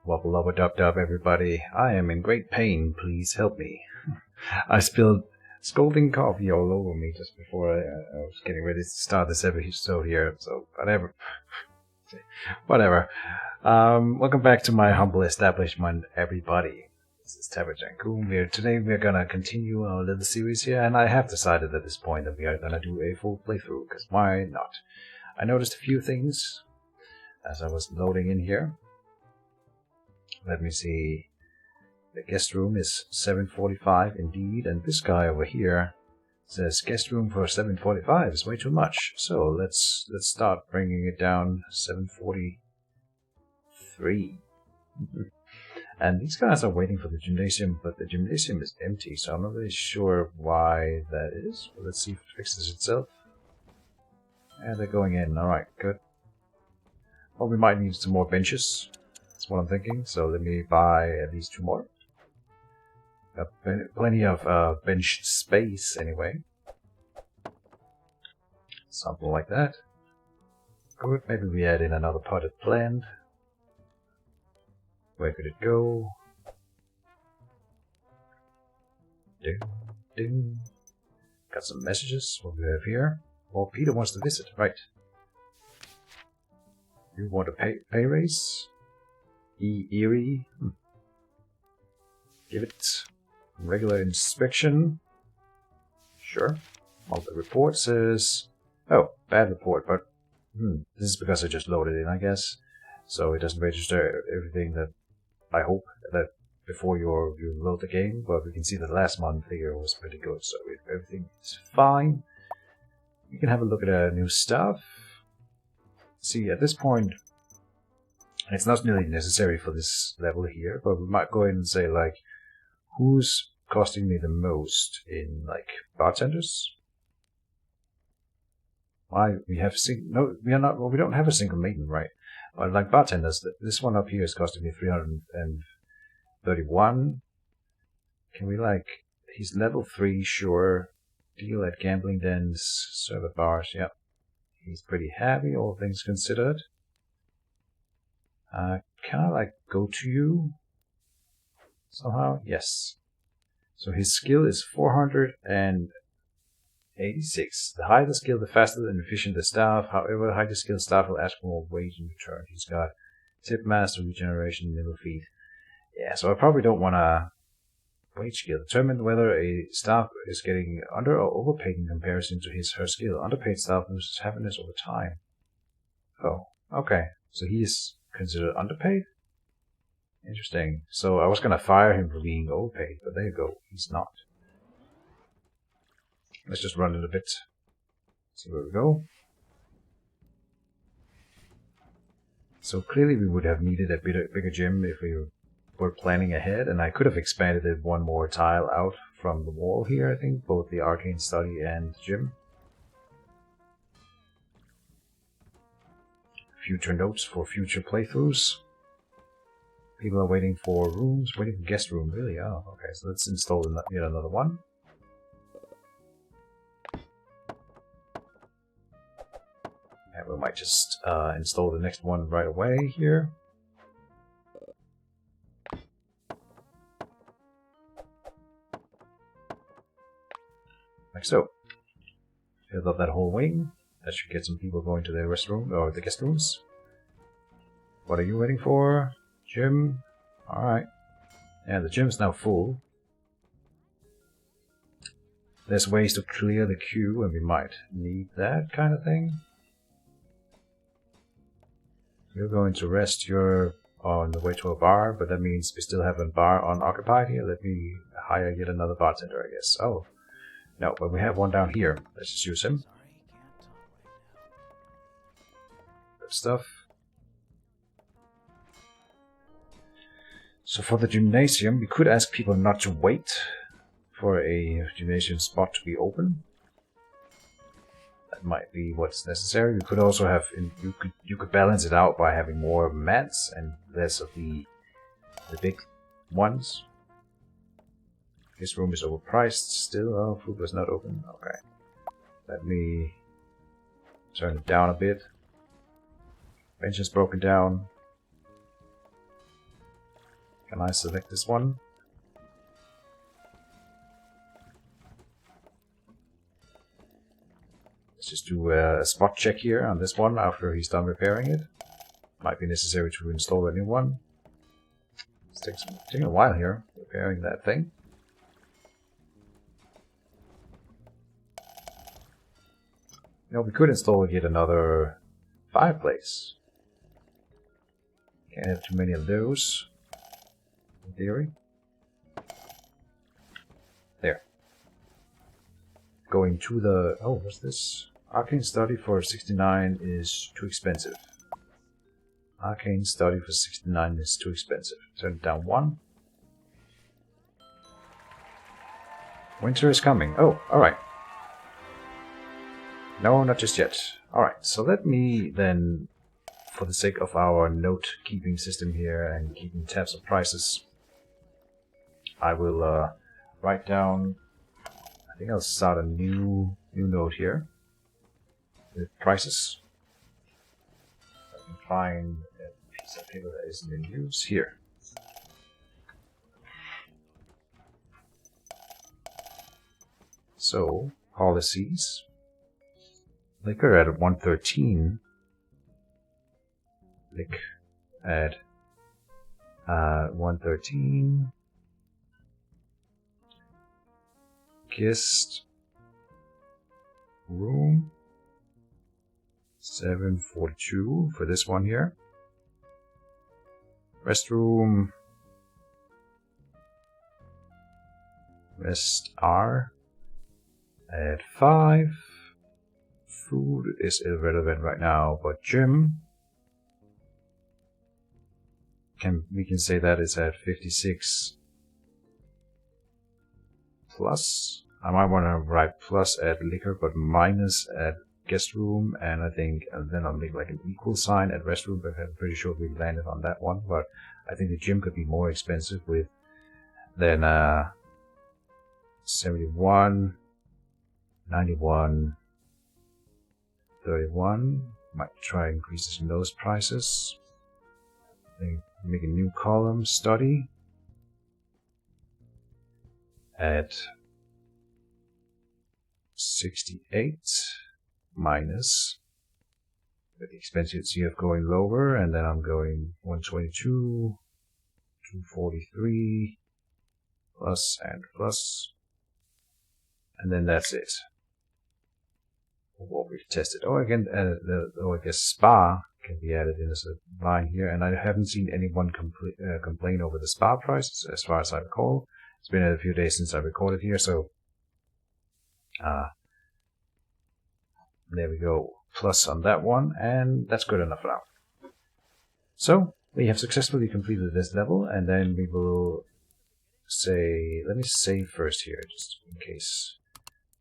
Wubba lubba dub dub, everybody. I am in great pain. Please help me. I spilled scalding coffee all over me just before I was getting ready to start this episode here. So whatever. Whatever. Welcome back to my humble establishment, everybody. This is Tavern Tycoon. Today we're gonna continue our little series here, and I have decided at this point that we are gonna do a full playthrough, because why not? I noticed a few things as I was loading in here. Let me see. The guest room is 7:45 indeed, and this guy over here says guest room for 7:45 is way too much. So let's start bringing it down 7:43. And these guys are waiting for the gymnasium, but the gymnasium is empty, so I'm not really sure why that is. But let's see if it fixes itself. And they're going in. Alright, good. Well, we might need some more benches. That's what I'm thinking, so let me buy at least 2 more. Got plenty of bench space anyway. Something like that. Good, maybe we add in another potted plant. Where could it go? Ding, ding. Got some messages. What do we have here? Well, Peter wants to visit, right. You want a pay raise? Eerie. Give it regular inspection. Sure. Well, the report says... Oh, bad report, but... This is because I just loaded in, I guess. So it doesn't register everything that I hope that before you load the game. But we can see that the last month figure was pretty good, so everything is fine. We can have a look at our new stuff. See, at this point... It's not really necessary for this level here, but we might go in and say, like, who's costing me the most in, like, bartenders? Why we have we don't have a single maiden, right? But like bartenders, this one up here is costing me 331. Can we he's level 3, sure. Deal at gambling dens, serve at bars, yep. He's pretty happy, all things considered. Can I go to you? Somehow? Yes. So his skill is 486. The higher the skill, the faster and efficient the staff. However, the higher skill staff will ask for more wage in return. He's got tip master, regeneration, nimble feet. Yeah, so I probably don't want a wage skill. Determine whether a staff is getting under or overpaid in comparison to her skill. Underpaid staff loses happiness over time. Oh, okay. So he is considered underpaid? Interesting. So I was going to fire him for being overpaid, but there you go. He's not. Let's just run it a bit. See where we go. So clearly we would have needed a bigger gym if we were planning ahead, and I could have expanded it 1 more tile out from the wall here, I think, both the arcane study and gym. Future notes for future playthroughs. People are waiting for rooms, waiting for guest room, really? Oh, okay, so let's install yet another one. And we might just install the next one right away here. Like so. Fill up that whole wing. That should get some people going to their restroom, or the guest rooms. What are you waiting for? Gym? Alright. Yeah, the gym's now full. There's ways to clear the queue, and we might need that kind of thing. You're going to rest, you're on the way to a bar, but that means we still have a bar unoccupied here. Let me hire yet another bartender, I guess. Oh. No, but we have one down here. Let's just use him. Good stuff. So for the gymnasium, we could ask people not to wait for a gymnasium spot to be open. That might be what's necessary. We could also have, you could balance it out by having more mats and less of the big ones. This room is overpriced still. Oh, food was not open. Okay. Let me turn it down a bit. Bench is broken down. Can I select this one? Let's just do a spot check here on this one after he's done repairing it. Might be necessary to install a new one. It's taking a while here, repairing that thing. You know, we could install yet another fireplace. Can't have too many of those, in theory. There. Going to the... oh, what's this? Arcane Study for 69 is too expensive. Arcane Study for 69 is too expensive. Turn it down 1. Winter is coming. Oh, alright. No, not just yet. Alright, so let me then, for the sake of our note-keeping system here and keeping tabs of prices, I will write down... I think I'll start a new note here with prices. I can find a piece of paper that isn't in use here. So, policies. Liquor at 113. Lick at 113. Guest room 742 for this one here. Restroom rest R at 5. Food is irrelevant right now, but gym we can say that is at 56 plus. I might want to write plus at liquor, but minus at guest room, and I think then I'll make like an equal sign at restroom, but I'm pretty sure we landed on that one. But I think the gym could be more expensive with than 71, 91, 31. Might try increases in those prices. Make a new column, study at 68 minus with the expenses you have going lower, and then I'm going 122, 243 plus and plus, and then that's it. What we've tested. Oh, again, I guess spa can be added in as a line here, and I haven't seen anyone complain over the spa prices as far as I recall. It's been a few days since I recorded here, so there we go. Plus on that one, and that's good enough now. So we have successfully completed this level, and then we will say, let me save first here, just in case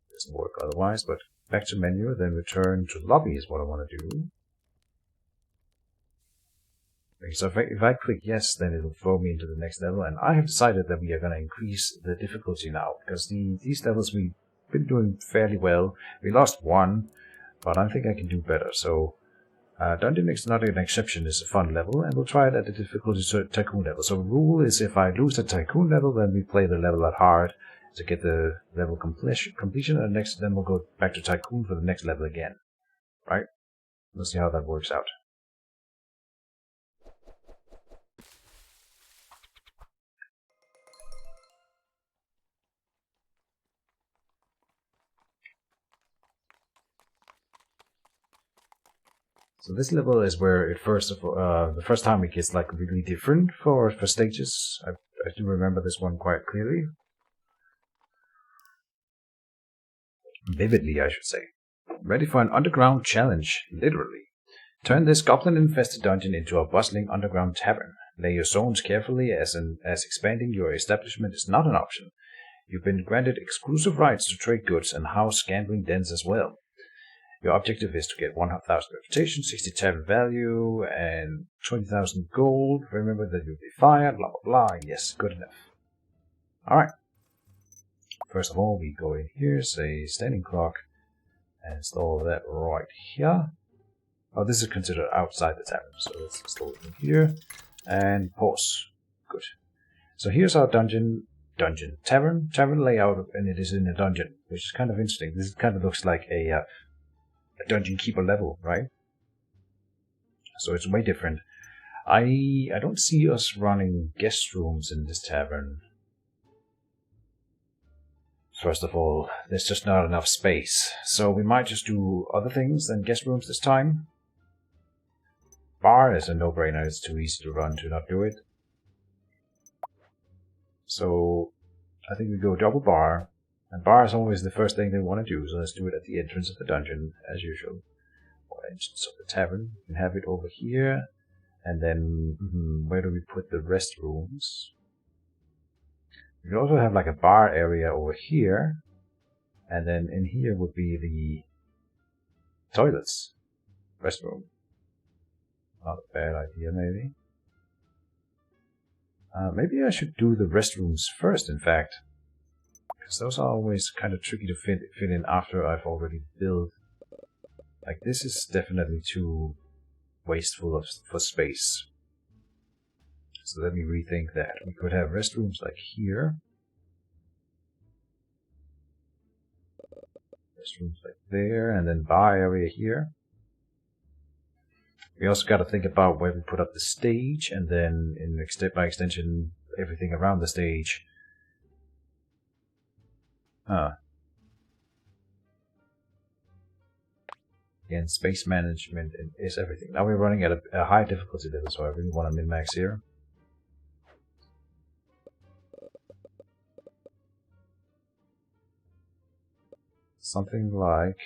it doesn't work otherwise, but back to menu, then return to lobby is what I want to do. So if I click yes, then it'll throw me into the next level, and I have decided that we are going to increase the difficulty now, because these levels we've been doing fairly well. We lost one, but I think I can do better. So Dungeon is not an exception, is a fun level, and we'll try it at the difficulty Tycoon level. So the rule is if I lose the Tycoon level, then we play the level at hard to get the level completion, and then we'll go back to Tycoon for the next level again. Right? Let's see how that works out. So this level is where it the first time it gets like really different for stages. I do remember this one quite clearly. Vividly, I should say. Ready for an underground challenge, literally. Turn this goblin-infested dungeon into a bustling underground tavern. Lay your zones carefully as expanding your establishment is not an option. You've been granted exclusive rights to trade goods and house gambling dens as well. Your objective is to get 1,000 reputation, 60 tavern value, and 20,000 gold. Remember that you'll be fired, blah blah blah. Yes, good enough. Alright. First of all, we go in here, say standing clock, and install that right here. Oh, this is considered outside the tavern, so let's install it in here. And pause. Good. So here's our tavern layout, and it is in a dungeon, which is kind of interesting. This kind of looks like a dungeon keeper level, right? So it's way different. I don't see us running guest rooms in this tavern. First of all, there's just not enough space, so we might just do other things than guest rooms this time. Bar is a no-brainer. It's too easy to run to not do it. So I think we go double bar, and bar is always the first thing they want to do, so let's do it at the entrance of the dungeon, as usual. Or entrance of the tavern. We can have it over here, and then where do we put the restrooms? We can also have like a bar area over here, and then in here would be the toilets. Restroom. Not a bad idea, maybe. Maybe I should do the restrooms first, in fact. Because those are always kind of tricky to fit in after I've already built. Like, this is definitely too wasteful for space. So let me rethink that. We could have restrooms like here. Restrooms like there, and then bar area here. We also got to think about where we put up the stage, and then by extension, everything around the stage. Again, space management is everything. Now we're running at a high difficulty level, so I really want to min-max here. Something like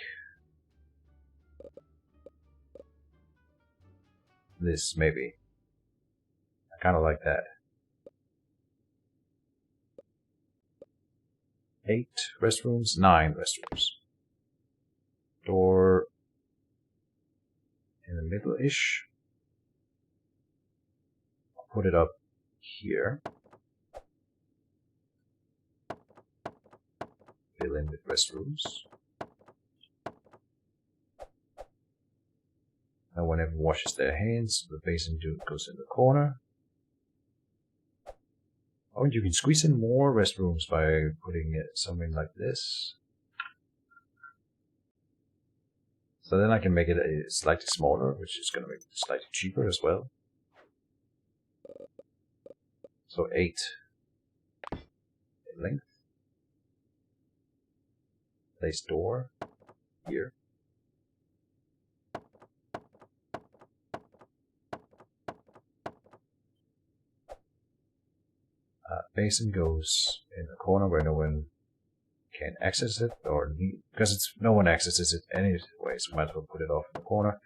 this, maybe. I kind of like that. 8 restrooms, 9 restrooms. Door in the middle-ish. I'll put it up here. Fill in with restrooms. No one ever washes their hands. The basin goes in the corner. Oh, and you can squeeze in more restrooms by putting it something like this. So then I can make it slightly smaller, which is going to make it slightly cheaper as well. So 8 in length. Place door here. Basin goes in the corner where no one can access it, or because no one accesses it anyway, so we might as well put it off in the corner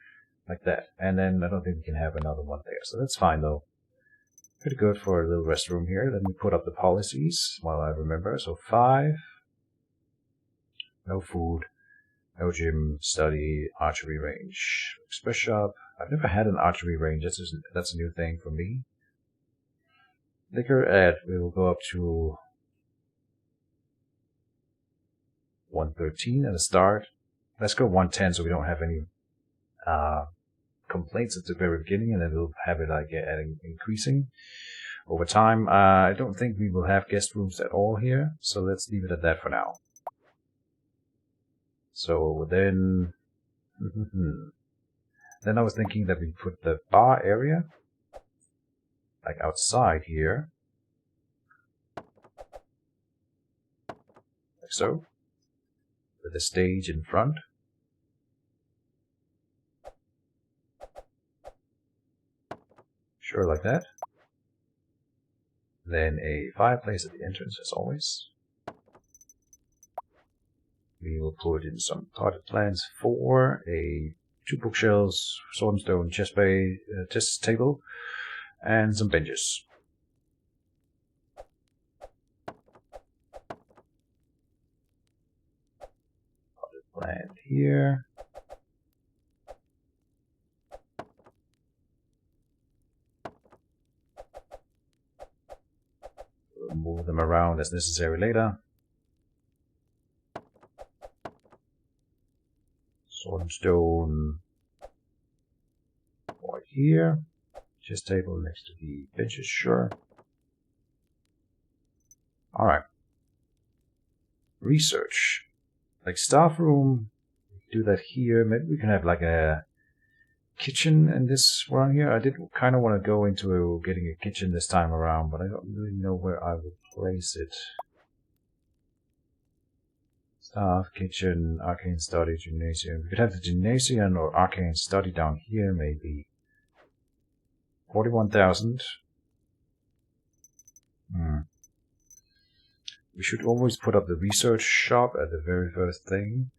like that. And then I don't think we can have another one there, so that's fine though. Pretty good for a little restroom here. Let me put up the policies while I remember. So 5, no food, no gym, study, archery range, express shop. I've never had an archery range. That's a new thing for me. Liquor ad, we will go up to 113 at the start. Let's go 110 so we don't have any complaints at the very beginning, and then we'll have it like increasing over time. I don't think we will have guest rooms at all here, so let's leave it at that for now. So then, then I was thinking that we put the bar area like outside here, like so, with the stage in front. Sure, like that. Then a fireplace at the entrance, as always. We will put in some potted plants for 2 bookshelves, sword and stone chest table, and some benches. Potted plant here. We'll move them around as necessary later. Sword and stone right here. Chest table next to the benches, sure. Alright. Research. Like staff room, do that here. Maybe we can have like a kitchen in this one here. I did kind of want to go into getting a kitchen this time around, but I don't really know where I would place it. Staff, kitchen, arcane study, gymnasium. We could have the gymnasium or arcane study down here, maybe. 41,000. We should always put up the research shop at the very first thing.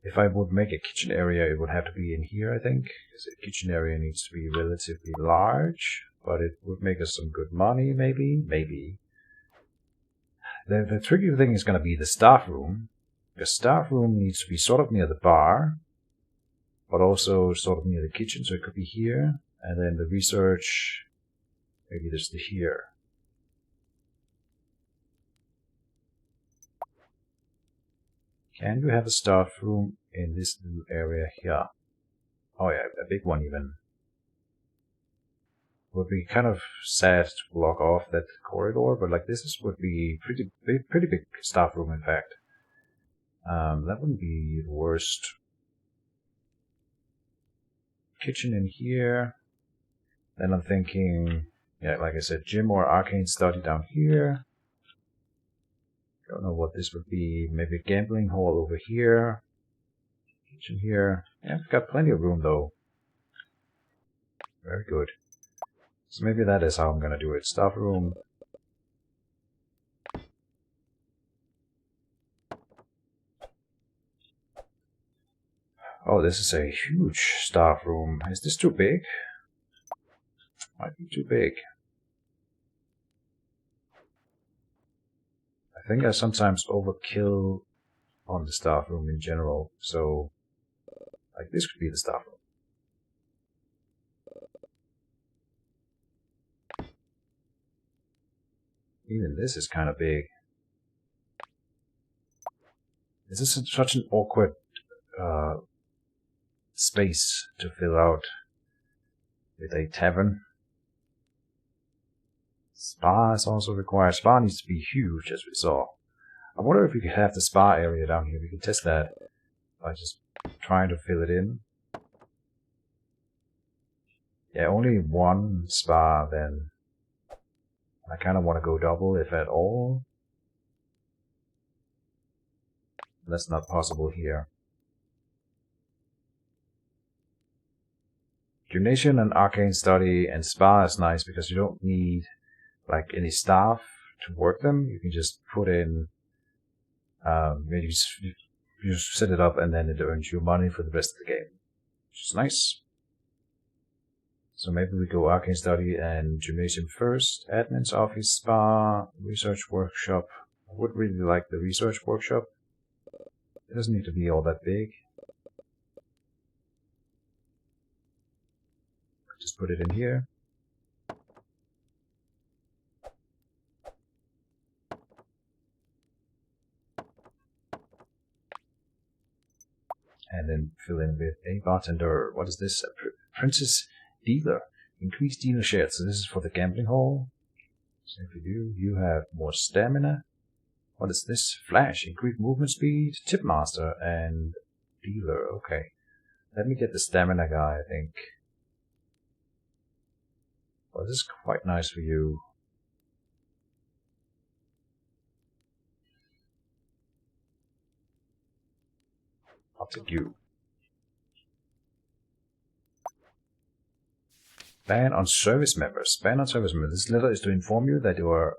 If I would make a kitchen area, it would have to be in here, I think. Because the kitchen area needs to be relatively large. But it would make us some good money, maybe. Maybe. The tricky thing is going to be the staff room. The staff room needs to be sort of near the bar. But also sort of near the kitchen, so it could be here. And then the research, maybe just here. Can you have a staff room in this little area here? Oh yeah, a big one even. Would be kind of sad to block off that corridor, but like would be pretty big staff room in fact. That wouldn't be the worst. Kitchen in here. Then I'm thinking, yeah, like I said, gym or arcane study down here. Don't know what this would be. Maybe a gambling hall over here. Kitchen here. Yeah, we've got plenty of room though. Very good. So maybe that is how I'm gonna do it. Staff room. Oh, this is a huge staff room. Is this too big? Might be too big. I think I sometimes overkill on the staff room in general, so like this could be the staff room. Even this is kind of big. This is such an awkward space to fill out with a tavern. Spa is also required. Spa needs to be huge, as we saw. I wonder if we could have the spa area down here. We could test that by just trying to fill it in. Yeah, only one spa then. I kind of want to go double, if at all. That's not possible here. Gymnasium and arcane study and spa is nice because you don't need like any staff to work them. You can just put in, maybe you just set it up and then it earns you money for the rest of the game, which is nice. So maybe we go arcane study and gymnasium first. Admin's office, spa, research workshop. I would really like the research workshop. It doesn't need to be all that big. Just put it in here. And then fill in with a bartender. What is this? A princess dealer. Increase dealer shares. So this is for the gambling hall. So if you do, you have more stamina. What is this? Flash. Increase movement speed. Tipmaster and dealer. Okay. Let me get the stamina guy, I think. Well, this is quite nice for you. I'll take you. Ban on service members. Ban on service members. This letter is to inform you that your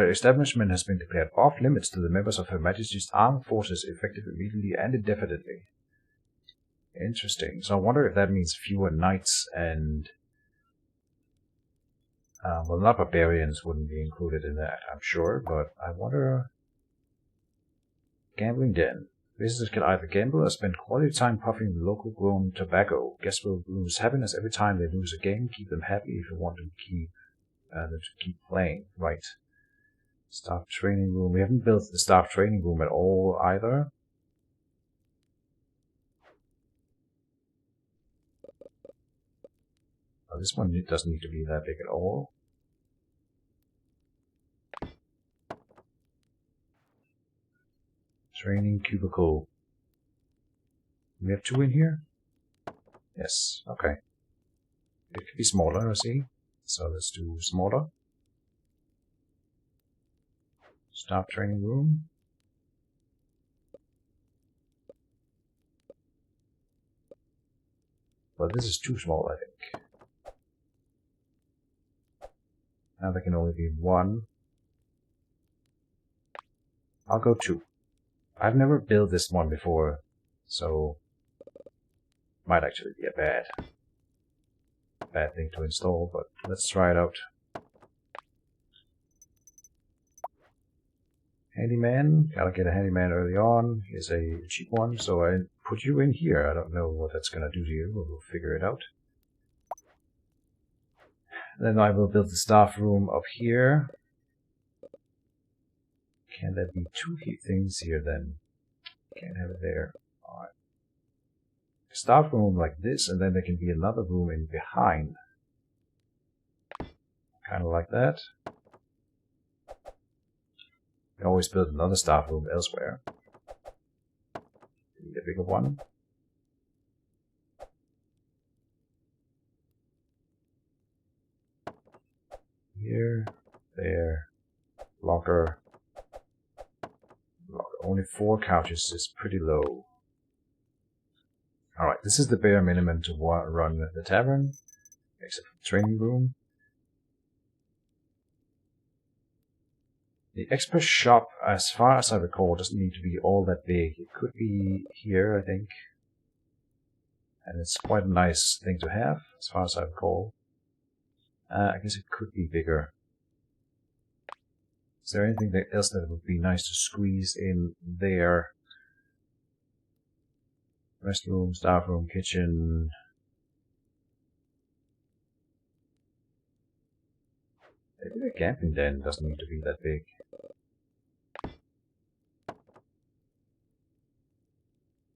establishment has been declared off limits to the members of Her Majesty's Armed Forces, effective immediately and indefinitely. Interesting. So I wonder if that means fewer knights and well, not barbarians wouldn't be included in that, I'm sure, but I wonder. Gambling den. Visitors can either gamble or spend quality time puffing local grown tobacco. Guests will lose happiness every time they lose a game. Keep them happy if you want them to keep playing. Right. Staff training room. We haven't built the staff training room at all either. Oh, this one doesn't need to be that big at all. Training cubicle. We have 2 in here? Yes, okay. It could be smaller, I see. So let's do smaller. Staff training room. Well, this is too small, I think. Now there can only be 1. I'll go 2. I've never built this one before, so might actually be a bad thing to install, but let's try it out. Handyman, gotta get a handyman early on. Here's a cheap one, so I put you in here. I don't know what that's gonna do to you, but we'll figure it out. Then I will build the staff room up here. Can there be 2 things here then? Can't have it there. Alright. Staff room like this, and then there can be another room in behind. Kind of like that. You can always build another staff room elsewhere. Need a bigger one. Here, there, locker. Only 4 couches is pretty low. Alright, this is the bare minimum to run the tavern, except for the training room. The expert shop, as far as I recall, doesn't need to be all that big. It could be here, I think. And it's quite a nice thing to have, as far as I recall. I guess it could be bigger. Is there anything else that would be nice to squeeze in there? Restroom, staff room, kitchen. Maybe the camping den doesn't need to be that big.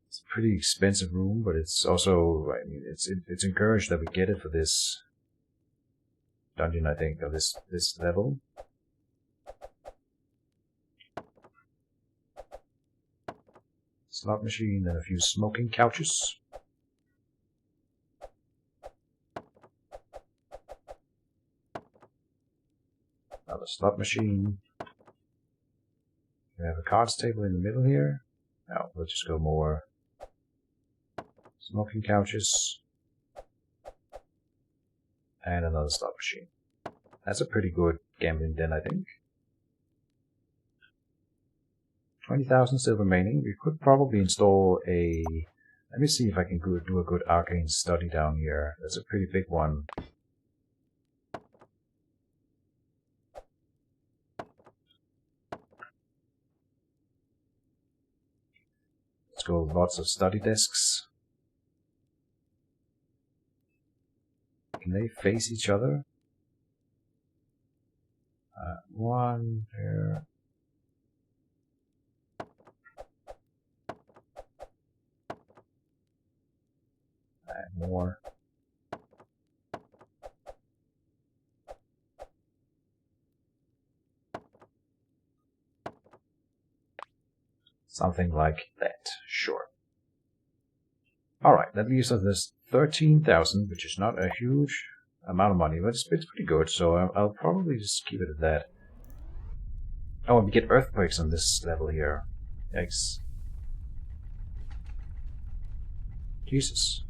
It's a pretty expensive room, but it's also, I mean, it's encouraged that we get it for this dungeon, I think, or this level. Slot machine, then a few smoking couches. Another slot machine. We have a cards table in the middle here. No, we'll just go more smoking couches. And another slot machine. That's a pretty good gambling den, I think. 20,000 still remaining. We could probably install a... Let me see if I can do a good arcane study down here. That's a pretty big one. Let's go lots of study desks. Can they face each other? One there. And more. Something like that, sure. Alright, that leaves us this 13,000, which is not a huge amount of money, but it's pretty good, so I'll probably just keep it at that. Oh, and we get earthquakes on this level here. Yikes. Jesus.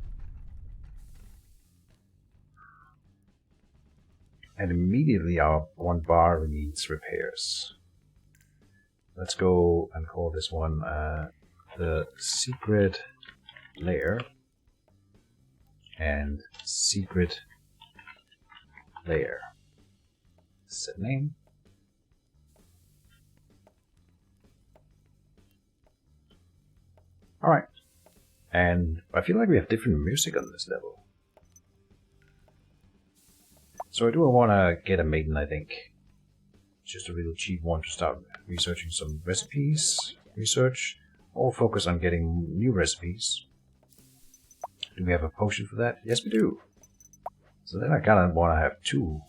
And immediately our one bar needs repairs. Let's go and call this one the secret lair and secret lair. Set name. Alright. And I feel like we have different music on this level. So I do want to get a maiden, I think. Just a real cheap one to start researching some recipes. Research. Or focus on getting new recipes. Do we have a potion for that? Yes, we do. So then I kind of want to have 2.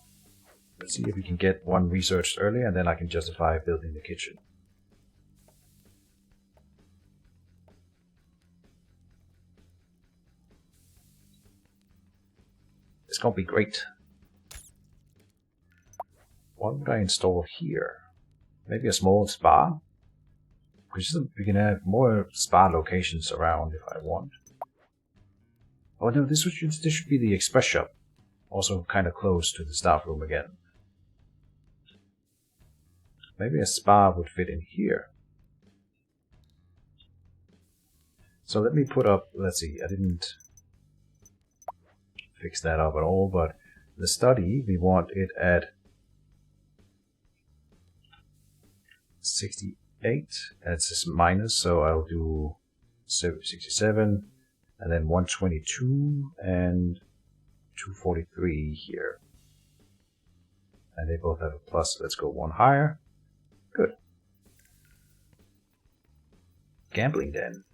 Let's see if we can get 1 researched early, and then I can justify building the kitchen. It's gonna be great. What would I install here? Maybe a small spa? Because we can have more spa locations around if I want. Oh no, this should be the express shop. Also kind of close to the staff room again. Maybe a spa would fit in here. So let me put up, let's see, I didn't fix that up at all, but the study, we want it at 68. That's just minus, so I'll do 67, and then 122, and 243 here. And they both have a plus, so let's go one higher. Good. Gambling den.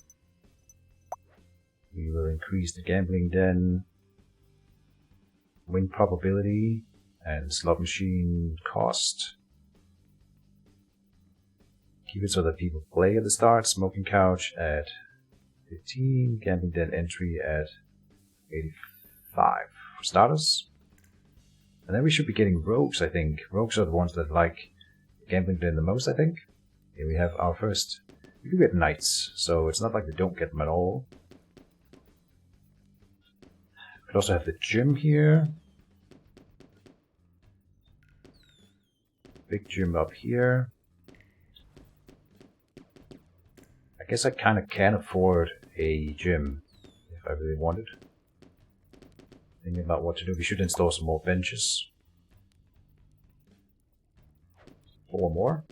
We will increase the gambling den win probability and slot machine cost. Keep it so that people play at the start. Smoking couch at 15. Gambling den entry at 85 for starters. And then we should be getting rogues, I think. Rogues are the ones that like gambling den the most, I think. Here we have our first. We do get knights, so it's not like we don't get them at all. We also have the gym here. Big gym up here. I guess I kind of can afford a gym if I really wanted. Thinking about what to do. We should install some more benches. 4 more.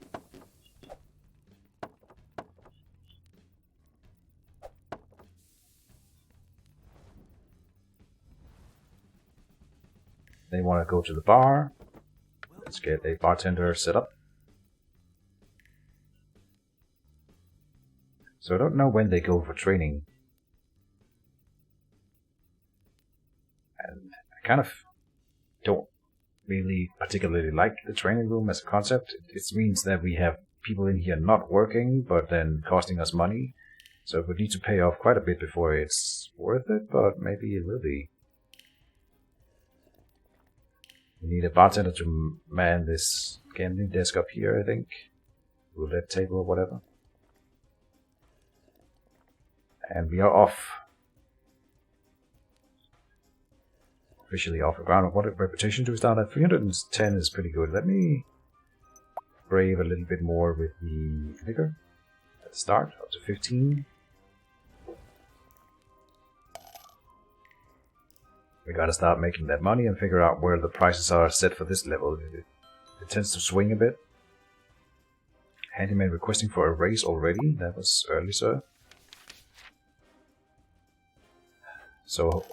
They want to go to the bar. Let's get a bartender set up. So I don't know when they go for training. And I kind of don't really particularly like the training room as a concept. It means that we have people in here not working, but then costing us money. So it would need to pay off quite a bit before it's worth it, but maybe it will be. We need a bartender to man this gambling desk up here, I think. Roulette table or whatever. And we are off. Officially off the ground. What reputation do we start at? 310 is pretty good. Let me brave a little bit more with the vigor at the start, up to 15. We gotta start making that money and figure out where the prices are set for this level. It tends to swing a bit. Handyman requesting for a raise already. That was early, sir. So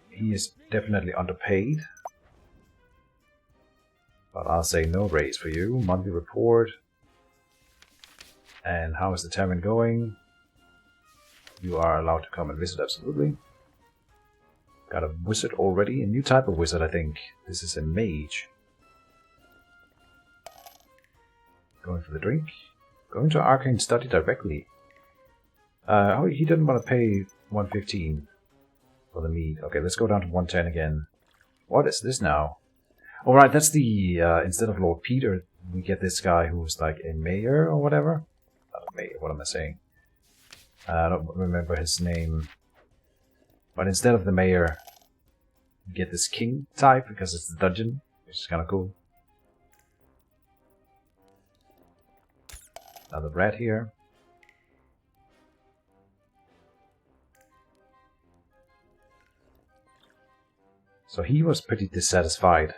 he is definitely underpaid. But I'll say no raise for you. Monthly report. And how is the tavern going? You are allowed to come and visit, absolutely. Got a wizard already. A new type of wizard, I think. This is a mage. Going for the drink. Going to arcane study directly. Oh, he didn't want to pay 115 for the mead. Okay, let's go down to 110 again. What is this now? Alright, that's the, instead of Lord Peter, we get this guy who's like a mayor or whatever. Not a mayor, what am I saying? I don't remember his name. But instead of the mayor, we get this king type because it's the dungeon, which is kind of cool. Another rat here. So he was pretty dissatisfied.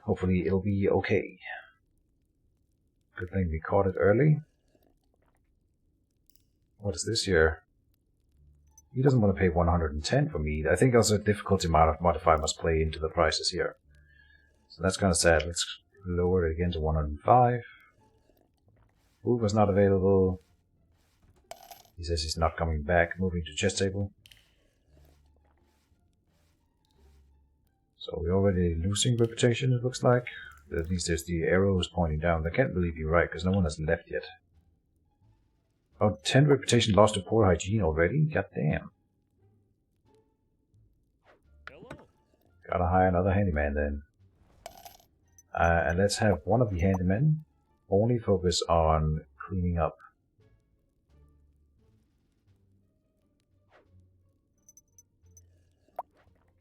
Hopefully it'll be okay. Good thing we caught it early. What is this here? He doesn't want to pay 110 for mead. I think also difficulty modifier must play into the prices here. So that's kind of sad. Let's lower it again to 105. Food was not available. He says he's not coming back. Moving to chess table. So we're already losing reputation, it looks like. At least there's the arrows pointing down. I can't believe you're right, because no one has left yet. Oh, 10 reputation lost to poor hygiene already? God damn. Gotta hire another handyman then. And let's have one of the handymen only focus on cleaning up.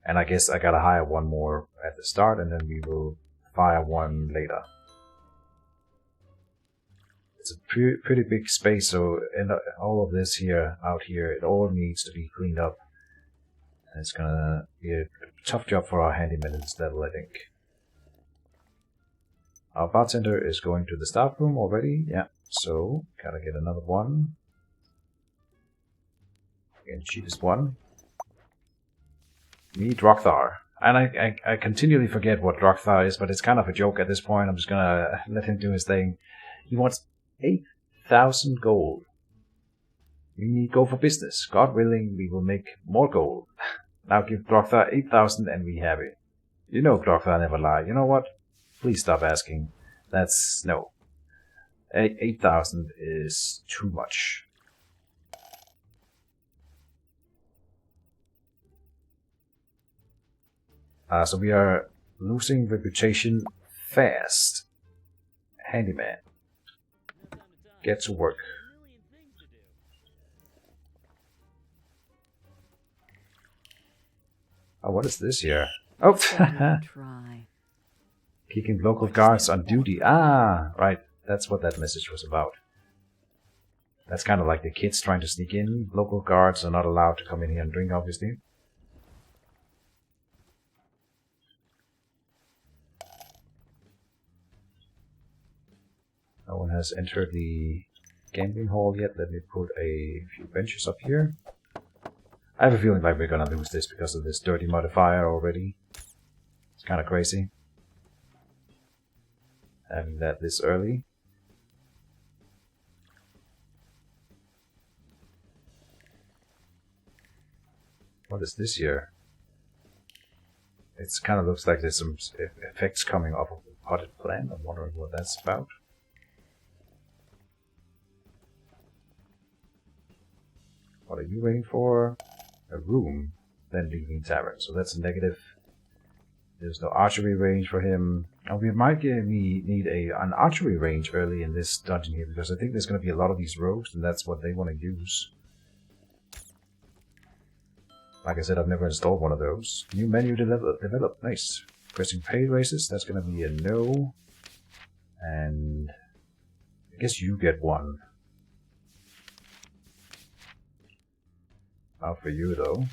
And I guess I gotta hire one more at the start, and then we will fire one later. It's a pretty big space, so all of this here, out here, it all needs to be cleaned up. And it's gonna be a tough job for our handyman in this level, I think. Our bartender is going to the staff room already, yeah, so gotta get another one. And cheapest one. Mead Rockthar. And I continually forget what Rockthar is, but it's kind of a joke at this point. I'm just gonna let him do his thing. He wants 8,000 gold. We need go for business. God willing, we will make more gold. Now give Rockthar 8,000 and we have it. You know Rockthar never lie. You know what? Please stop asking. That's... no. 8,000 is too much. So we are losing reputation fast. Handyman. Get to work. Oh, what is this here? Oh! Keeping local guards on duty. Ah, right. That's what that message was about. That's kind of like the kids trying to sneak in. Local guards are not allowed to come in here and drink, obviously. No one has entered the gambling hall yet. Let me put a few benches up here. I have a feeling like we're gonna lose this because of this dirty modifier already. It's kind of crazy. Having that this early. What is this here? It kind of looks like there's some effects coming off of the potted plant. I'm wondering what that's about. What are you waiting for? A room, then leaving tavern. So that's a negative. There's no archery range for him. Oh, we might need an archery range early in this dungeon here, because I think there's going to be a lot of these rogues, and that's what they want to use. Like I said, I've never installed one of those. New menu develop. Nice. Pressing pay raises, that's going to be a no. And I guess you get one. Not for you, though.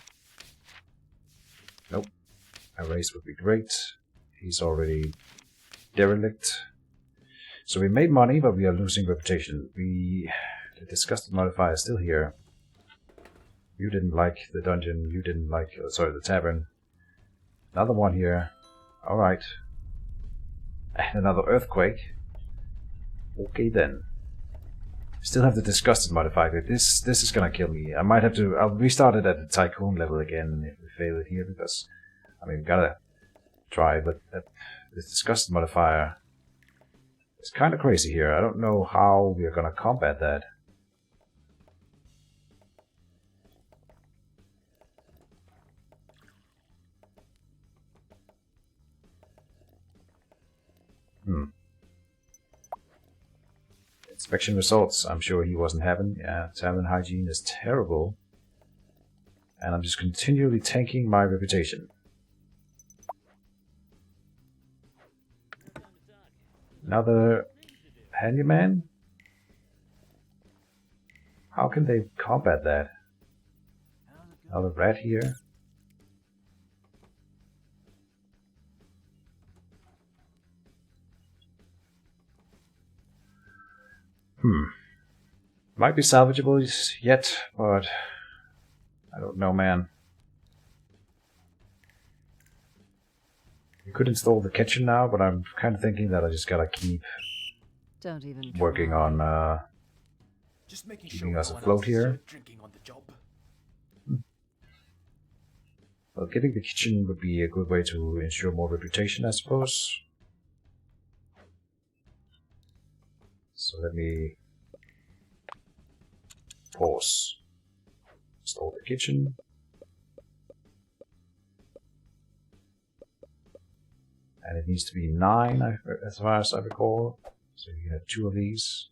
Nope. A raise would be great. He's already derelict. So we made money, but we are losing reputation. The disgusted modifier is still here. You didn't like the dungeon. You didn't like, the tavern. Another one here. Alright. And another earthquake. Okay then. Still have the disgusted modifier. This is gonna kill me. I might have to... I'll restart it at the Tycoon level again if we fail it here, because... I mean, gotta try, but this disgusted modifier is kind of crazy here. I don't know how we are gonna combat that. Inspection results. I'm sure he wasn't having. Yeah, tavern hygiene is terrible. And I'm just continually tanking my reputation. Another handyman? How can they combat that? Another rat here. Might be salvageable yet, but I don't know, man. You could install the kitchen now, but I'm kind of thinking that I just gotta keep working on keeping us afloat here. Well, getting the kitchen would be a good way to ensure more reputation, I suppose. So let me pause. Install the kitchen. And it needs to be 9, as far as I recall. So you have 2 of these.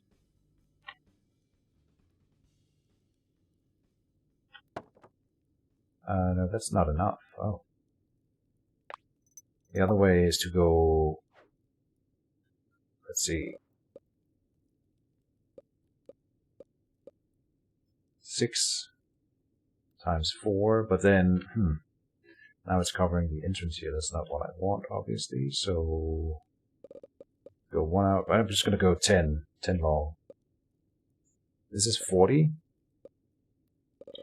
No, that's not enough. Oh. The other way is to go... Let's see. 6 times 4, but then... Now it's covering the entrance here. That's not what I want, obviously. So... Go 1 out. I'm just going to go 10. 10 long. This is 40.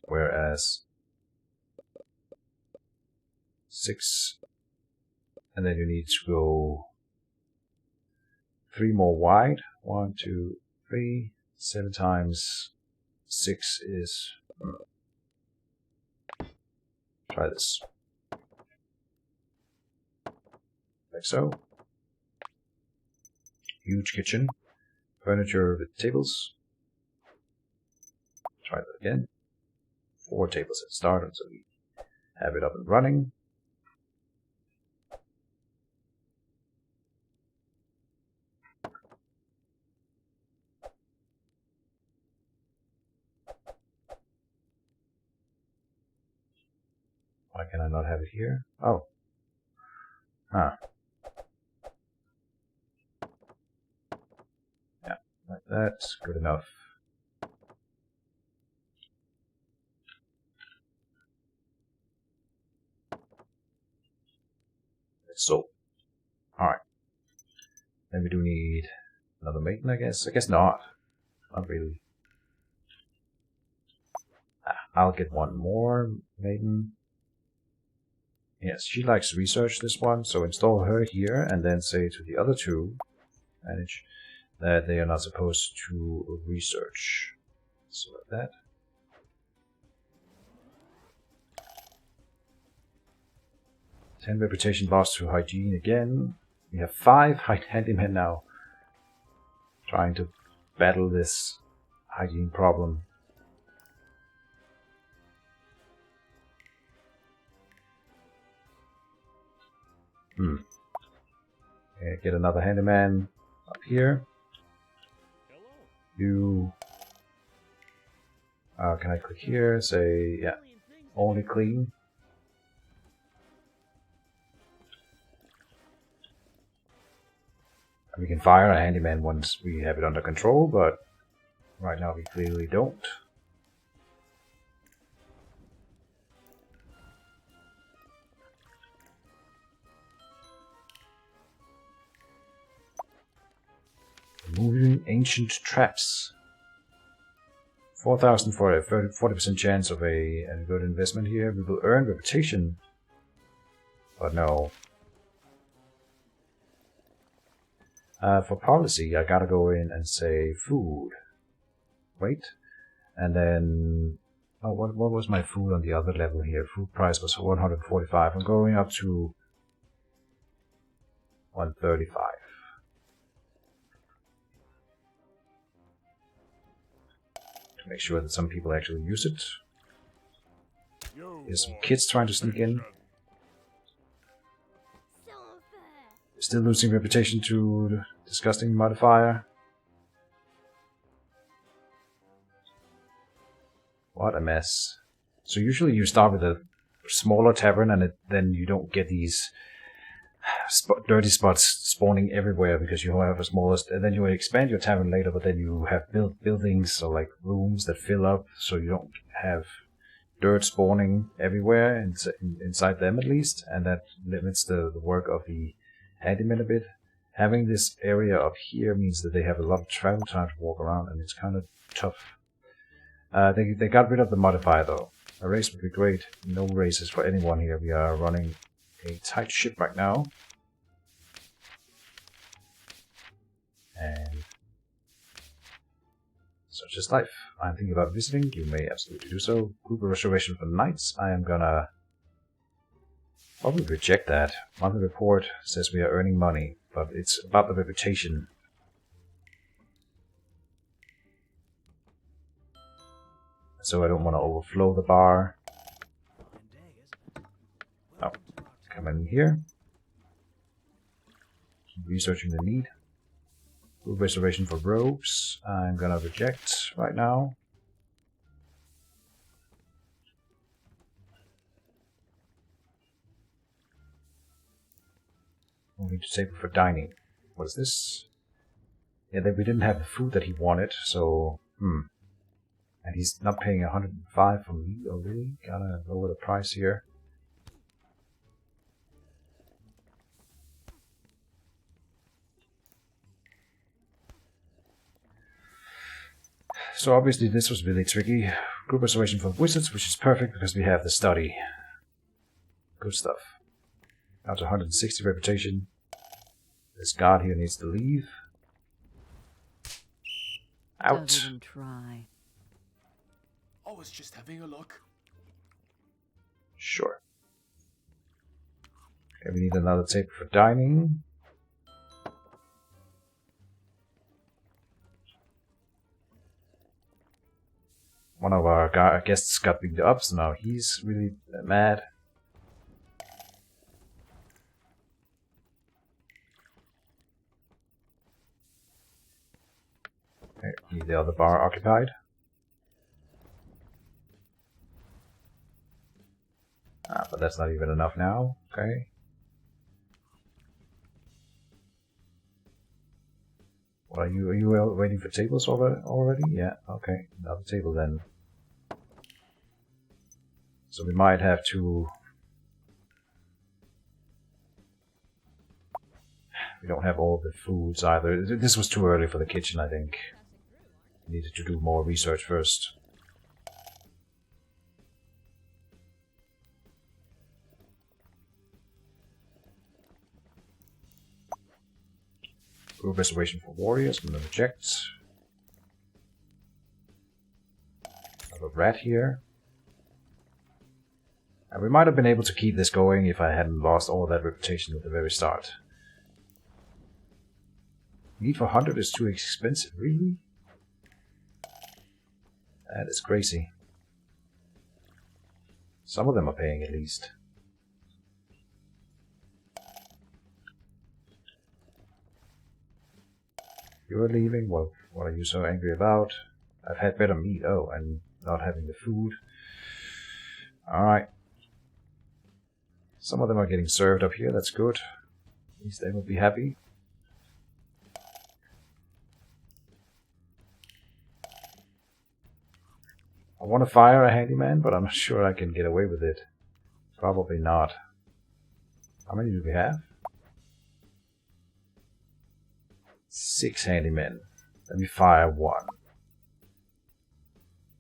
Whereas... 6... And then you need to go 3 more wide. 1, 2, 3. 7 times 6 is... Try this. Like so. Huge kitchen. Furniture with tables. Try that again. 4 tables at start until we have it up and running. Why can I not have it here? Oh. Huh. Yeah, like that. Good enough. So. Alright. Then we do need another maiden, I guess. I guess not. Not really. I'll get 1 more maiden. Yes, she likes to research this one, so install her here and then say to the other 2, manage, that they are not supposed to research. So like that. Ten reputation lost to hygiene again. We have 5 handymen now trying to battle this hygiene problem. Okay, get another handyman up here. You... can I click here? Say, yeah, only clean. And we can fire a handyman once we have it under control, but right now we clearly don't. Moving ancient traps. 4,000 for a 40% chance of a good investment here. We will earn reputation. But no. For policy, I gotta go in and say food. Wait. And then... Oh, what was my food on the other level here? Food price was 145. I'm going up to 135. Make sure that some people actually use it. There's some kids trying to sneak in. Still losing reputation to the disgusting modifier. What a mess. So usually you start with a smaller tavern and then you don't get these dirty spots spawning everywhere because you have a smallest, and then you expand your tavern later, but then you have buildings or like rooms that fill up, so you don't have dirt spawning everywhere inside them at least, and that limits the work of the handyman a bit. Having this area up here means that they have a lot of travel time to walk around, and it's kind of tough. They got rid of the modifier though. A race would be great. No races for anyone here. We are running a tight ship right now. And such is life. I'm thinking about visiting. You may absolutely do so. Group reservation for nights. I am gonna probably reject that. Monthly report says we are earning money, but it's about the reputation. So I don't want to overflow the bar. Oh, come in here. researching the need. Group reservation for rogues. I'm gonna reject right now. Moving to table for dining. What is this? Yeah, we didn't have the food that he wanted, so and he's not paying 105 for me. Oh really? Gotta lower the price here. So obviously this was really tricky. Group reservation for wizards, which is perfect because we have the study. Good stuff. Down to 160 reputation. This guard here needs to leave. Out. Don't even try. I was just having a look. Sure. Okay, we need another table for dining. One of our guests got beat up, so now he's really mad. Okay, need the other bar occupied. But that's not even enough now. Okay. What are you? Are you waiting for tables already? Yeah. Okay. Another table then. So we might have to. We don't have all the foods either. This was too early for the kitchen, I think. Needed to do more research first. Group reservation for warriors. I'm gonna reject. I have a rat here. And we might have been able to keep this going if I hadn't lost all that reputation at the very start. Meat for 100 is too expensive, really? That is crazy. Some of them are paying at least. You're leaving? What are you so angry about? I've had better meat. Oh, and not having the food. Alright. Some of them are getting served up here, that's good. At least they will be happy. I want to fire a handyman, but I'm not sure I can get away with it. Probably not. How many do we have? 6 handymen. Let me fire 1.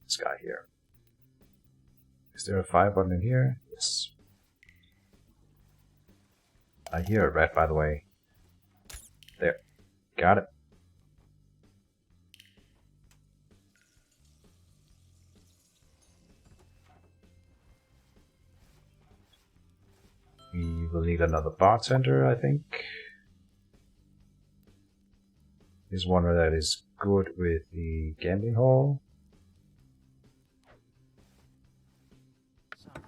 This guy here. Is there a fire button in here? Yes. I hear a rat, by the way. There. Got it. We will need another bartender, I think. There's one that is good with the gambling hall.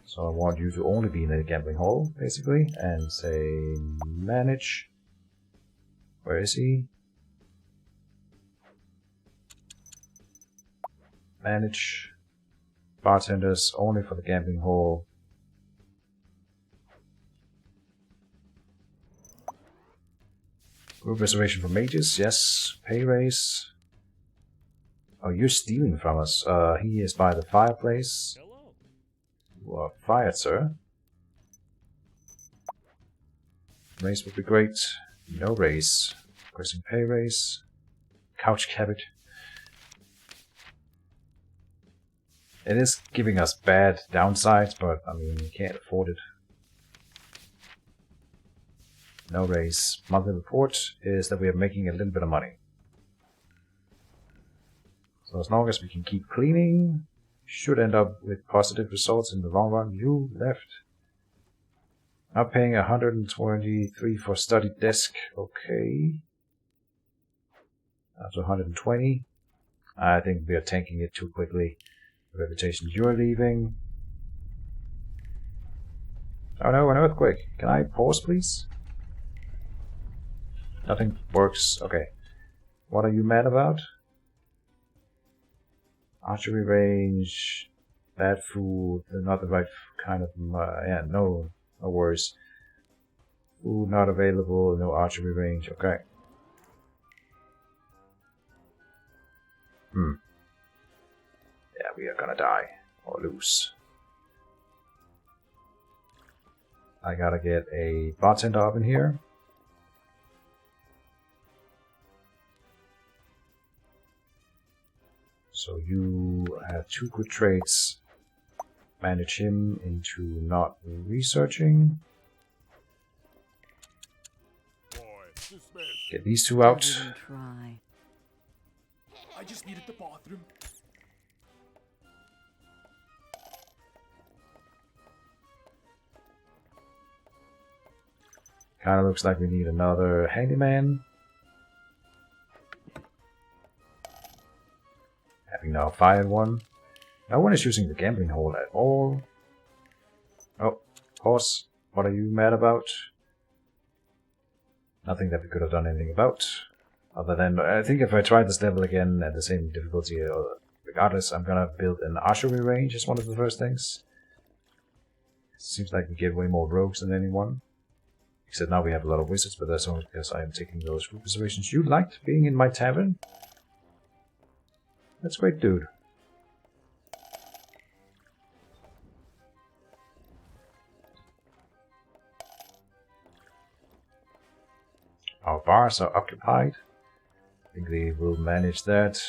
So I want you to only be in the gambling hall, basically, and say manage. Where is he? Manage. Bartenders only for the gambling hall. Group reservation for mages, yes. Pay raise. Oh, you're stealing from us. He is by the fireplace. Hello. You are fired, sir. Raise would be great. No raise. Requesting pay raise. Couch cabbage. It is giving us bad downsides, but I mean, we can't afford it. No raise. Monthly report is that we are making a little bit of money. So as long as we can keep cleaning, should end up with positive results in the long run. You left. Now paying 123 for study desk. Okay. Up to 120. I think we are tanking it too quickly. Reputation, you're leaving. Oh no, an earthquake. Can I pause, please? Nothing works. Okay. What are you mad about? Archery range, bad food, not the right kind of... yeah, no worries. Food not available, no archery range, okay. Yeah, we are gonna die. Or lose. I gotta get a bartender up in here. So you have 2 good traits. Manage him into not researching. Get these 2 out. I just needed the bathroom. Kinda looks like we need another handyman. Having now fired one. No one is using the gambling hall at all. Oh, horse, what are you mad about? Nothing that we could have done anything about. Other than, I think if I try this level again at the same difficulty, regardless, I'm gonna build an archery range as one of the first things. Seems like we get way more rogues than anyone. Except now we have a lot of wizards, but that's only because I am taking those food reservations. You liked being in my tavern? That's great, dude. Our bars are occupied. I think they will manage that.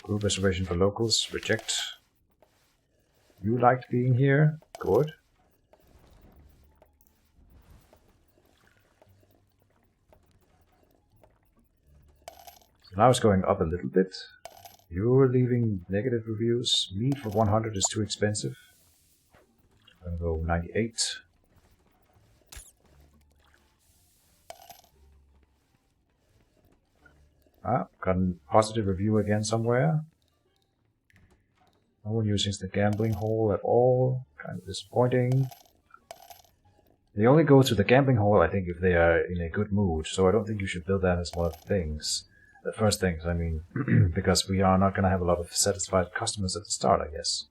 Group reservation for locals, reject. You liked being here? Good. So now it's going up a little bit. You're leaving negative reviews. Mead for 100 is too expensive. I'm gonna go 98. Got a positive review again somewhere. No one using the gambling hall at all. Kind of disappointing. They only go to the gambling hall, I think, if they are in a good mood. So I don't think you should build that as one of the things. The first things, I mean, because we are not going to have a lot of satisfied customers at the start, I guess.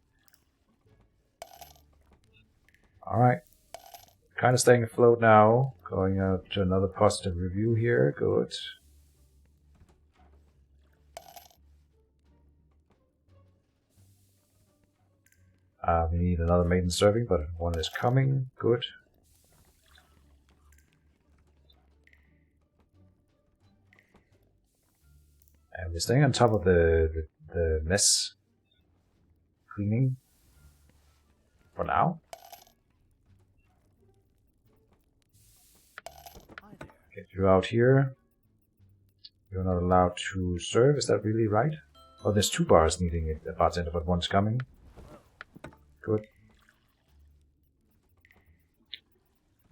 Alright. Kind of staying afloat now. Going out to another positive review here. Good. We need another maiden serving, but one is coming. Good. And we're staying on top of the mess cleaning for now. Get you out here. You're not allowed to serve, is that really right? Oh, there's 2 bars needing a bartender, but one's coming. Good.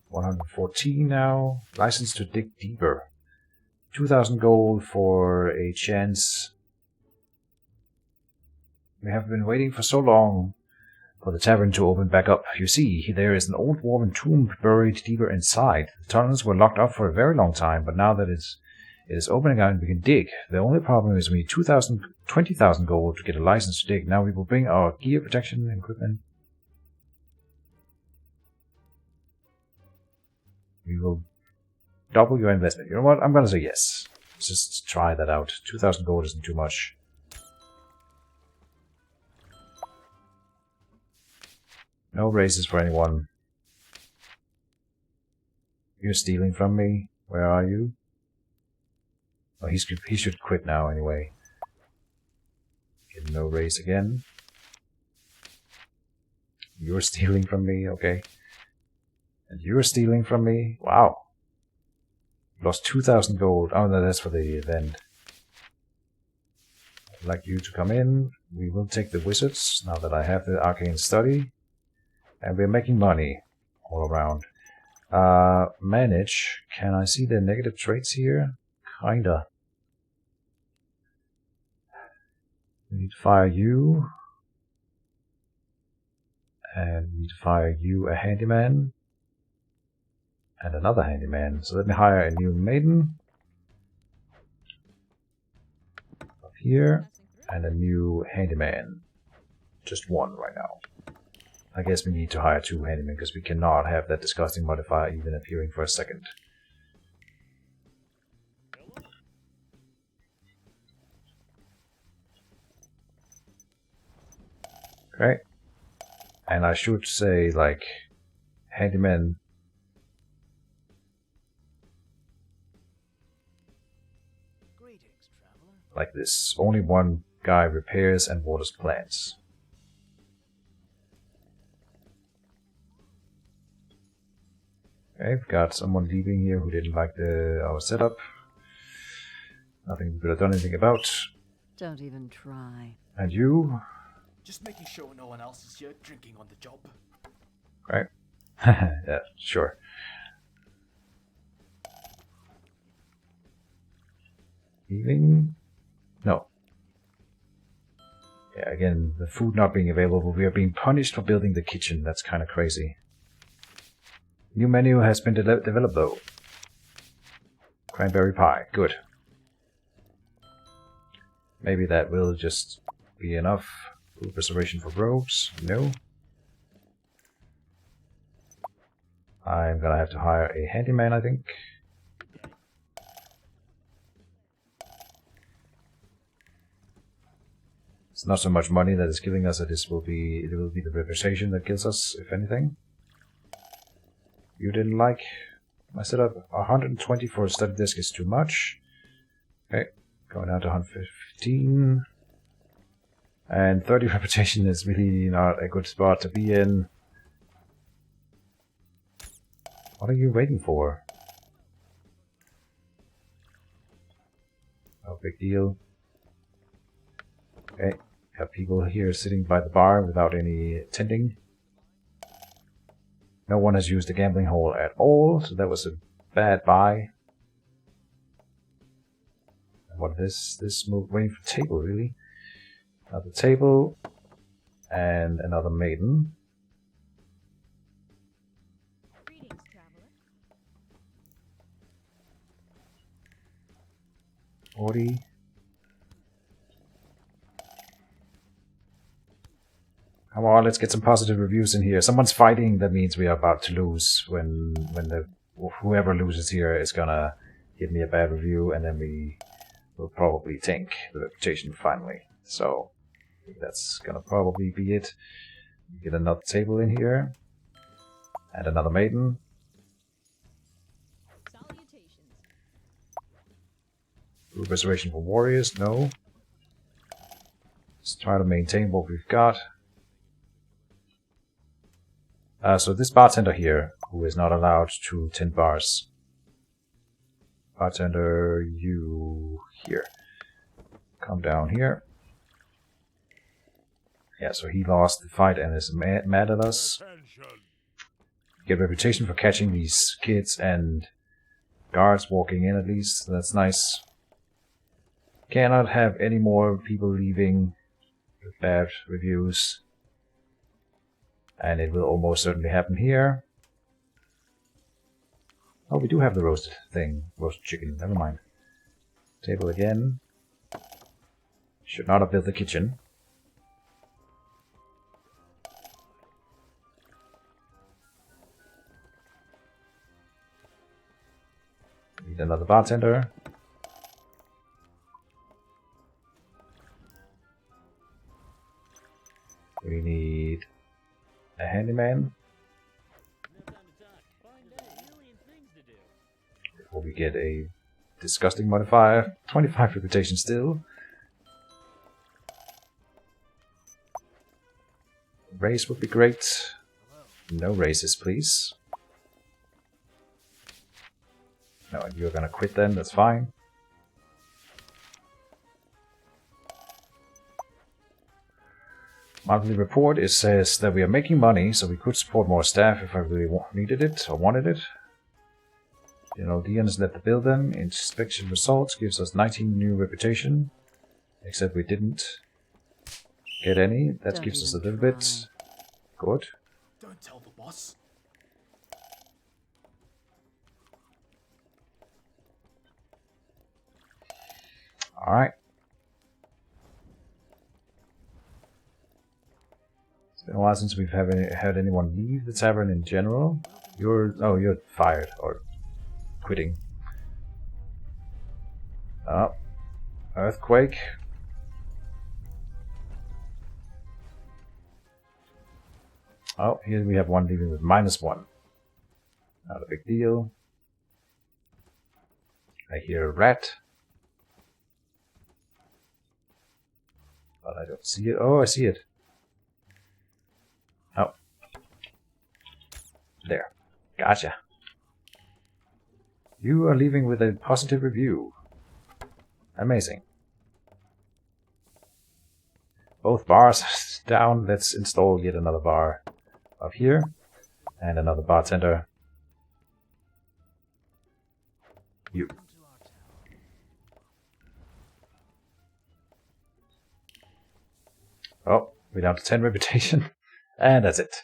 114 now. License to dig deeper. 2,000 gold for a chance. We have been waiting for so long for the tavern to open back up. You see, there is an old dwarven tomb buried deeper inside. The tunnels were locked up for a very long time, but now that it is opening out and we can dig. The only problem is we need 20,000 gold to get a license to dig. Now we will bring our gear, protection, and equipment. We will double your investment. You know what? I'm gonna say yes. Let's just try that out. 2,000 gold isn't too much. No raises for anyone. You're stealing from me. Where are you? Oh, he should quit now anyway. Get no raise again. You're stealing from me, okay. And you're stealing from me. Wow. Lost 2,000 gold. Oh, no, that's for the event. I'd like you to come in. We will take the wizards now that I have the arcane study. And we're making money all around. Manage. Can I see the negative traits here? Kinda. We need to fire you. And we need to fire you a handyman. And another handyman. So let me hire a new maiden. Up here. And a new handyman. Just one right now. I guess we need to hire 2 handymen because we cannot have that disgusting modifier even appearing for a second. Okay. And I should say, like, handyman. Greetings, traveler. Like this. Only one guy repairs and waters plants. Okay, we've got someone leaving here who didn't like our setup. Nothing we could have done anything about. Don't even try. And you? Just making sure no one else is here drinking on the job. Right. Yeah, sure. Leaving? No. Yeah, again, the food not being available. We are being punished for building the kitchen. That's kind of crazy. New menu has been developed though. Cranberry pie. Good. Maybe that will just be enough. Food preservation for rogues. No. I'm gonna have to hire a handyman, I think. It's not so much money that is killing us, it will be the reputation that kills us, if anything. You didn't like my setup. 120 for a study desk is too much. Okay, going down to 115. And 30 reputation is really not a good spot to be in. What are you waiting for? No big deal. Okay, have people here sitting by the bar without any tending. No one has used the gambling hall at all, so that was a bad buy. And what is this move? Waiting for table, really? Another table. And another maiden. Greetings, traveler. 40. Come on, let's get some positive reviews in here. Someone's fighting, that means we are about to lose when whoever loses here is gonna give me a bad review, and then we will probably tank the reputation finally. So that's gonna probably be it. Get another table in here. And another maiden. Salutations. Food reservation for warriors, no. Let's try to maintain what we've got. So this bartender here, who is not allowed to tend bars. Bartender, you here. Come down here. Yeah, so he lost the fight and is mad at us. Get reputation for catching these kids and guards walking in at least. So that's nice. Cannot have any more people leaving with bad reviews. And it will almost certainly happen here. Oh, we do have the roasted thing. Roasted chicken. Never mind. Table again. Should not have built the kitchen. Need another bartender. We need a handyman. Before we get a disgusting modifier. 25 reputation still. Raise would be great. No raises, please. No, and you're gonna quit then, that's fine. Monthly report, it says that we are making money, so we could support more staff if I really needed it or wanted it. Dians let the building. Inspection results gives us 19 new reputation. Except we didn't get any. That gives us a little bit. Good. Don't tell the boss. Alright. It's been a while since we've had anyone leave the tavern in general. You're fired or quitting. Oh. Earthquake. Oh, here we have one leaving with -1. Not a big deal. I hear a rat. But I don't see it. Oh, I see it. Oh. There. Gotcha. You are leaving with a positive review. Amazing. Both bars down. Let's install yet another bar up here. And another bartender. You. Oh, we're down to 10 reputation. And that's it.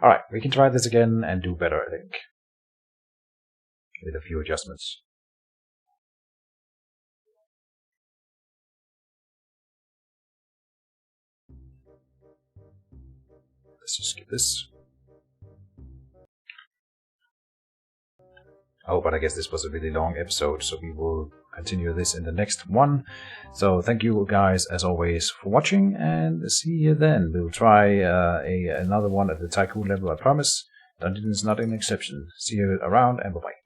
Alright, we can try this again and do better, I think. With a few adjustments. Let's just skip this. Oh, but I guess this was a really long episode, so we will continue this in the next one. So thank you guys, as always, for watching, and see you then. We'll try another one at the Tycoon level, I promise. Dungeon is not an exception. See you around, and bye-bye.